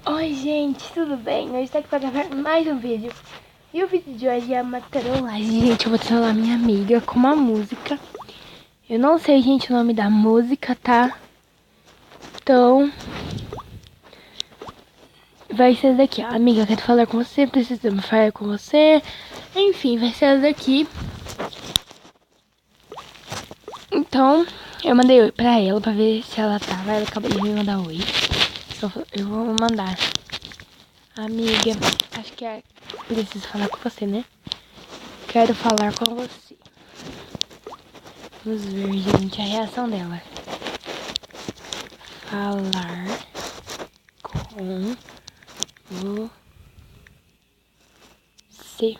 Oi gente, tudo bem? Hoje estou aqui para gravar mais um vídeo. E o vídeo de hoje é uma trollagem. Gente, eu vou trollar minha amiga com uma música. Eu não sei, gente, o nome da música, tá? Então, vai ser essa daqui, ó. Amiga, quero falar com você, precisamos falar com você. Enfim, vai ser essa daqui. Então, eu mandei oi pra ela pra ver se ela tava. Ela acabou de me mandar oi. Então, eu vou mandar. Amiga, acho que é preciso falar com você, né? Quero falar com você. Vamos ver, gente, a reação dela. Falar com você.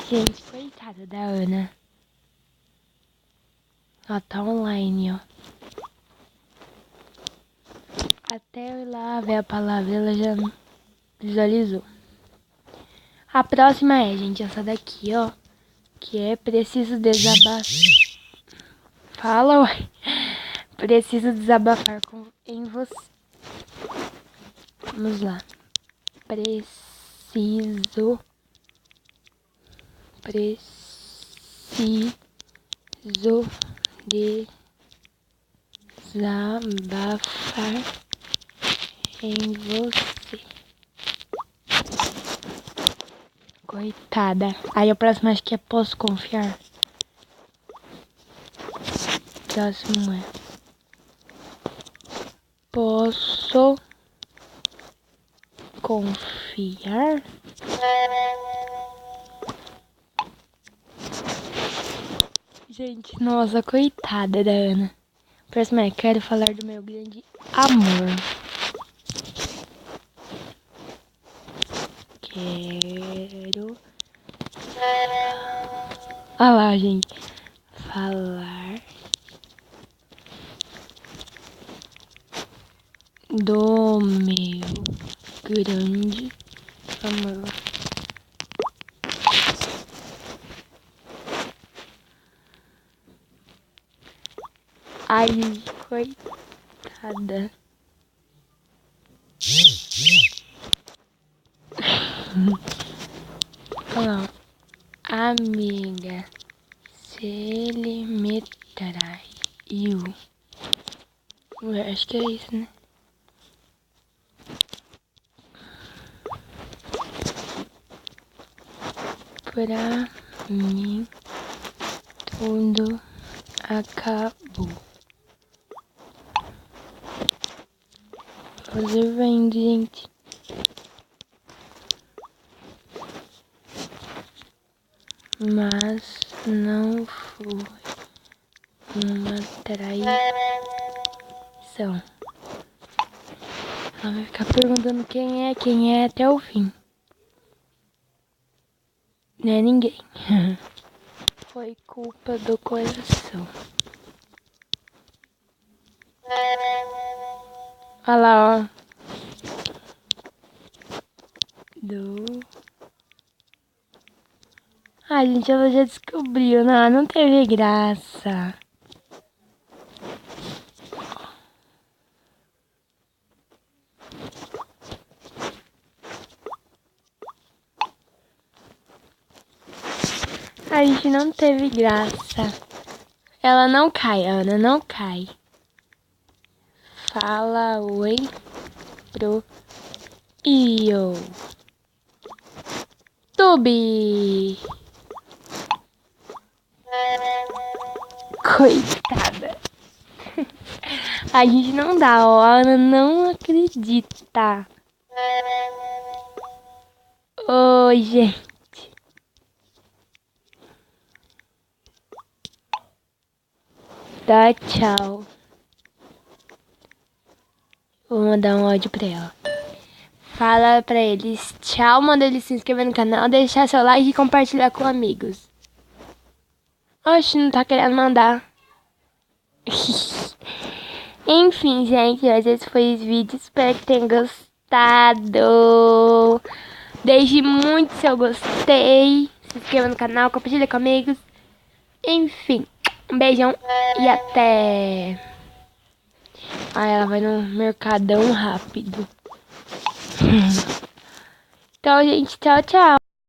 Gente, coitada da Ana. Ela tá online, ó. Até eu ir lá ver a palavra, ela já visualizou. A próxima é, gente, essa daqui, ó. Que é preciso desabafar. Fala, uai. Preciso desabafar em você. Vamos lá. Preciso desabafar em você. Coitada. Aí a próxima acho que é posso confiar. Próximo é posso confiar? Gente, nossa, coitada da Ana. Próximo é quero falar do meu grande amor. Quero. Olha lá, gente. Falar do meu grande amor. Ai, coitada. Olha lá. Amiga, se ele me traiu. Ué, acho que é isso, né? Pra mim, tudo acabou. Fazer bem, gente. Mas não foi uma traição. Ela vai ficar perguntando quem é até o fim. Não é ninguém. Foi culpa do coração. Olha lá, ó. Ai, gente, ela já descobriu. Não teve graça. A gente não teve graça. Ela não cai, Ana, não cai. Fala oi pro YouTube. Coitada. A gente não dá, ó. A Ana não acredita. Oi, gente. Dá tchau. Vou mandar um áudio pra ela. Fala pra eles tchau, manda eles se inscrever no canal, deixar seu like e compartilhar com amigos. Oxe, não tá querendo mandar. Enfim, gente, esse foi o vídeo. Espero que tenham gostado. Deixe muito seu gostei. Se inscreva no canal, compartilha com amigos. Enfim, um beijão e até. Aí ela vai no mercadão rápido. Então, gente, tchau, tchau.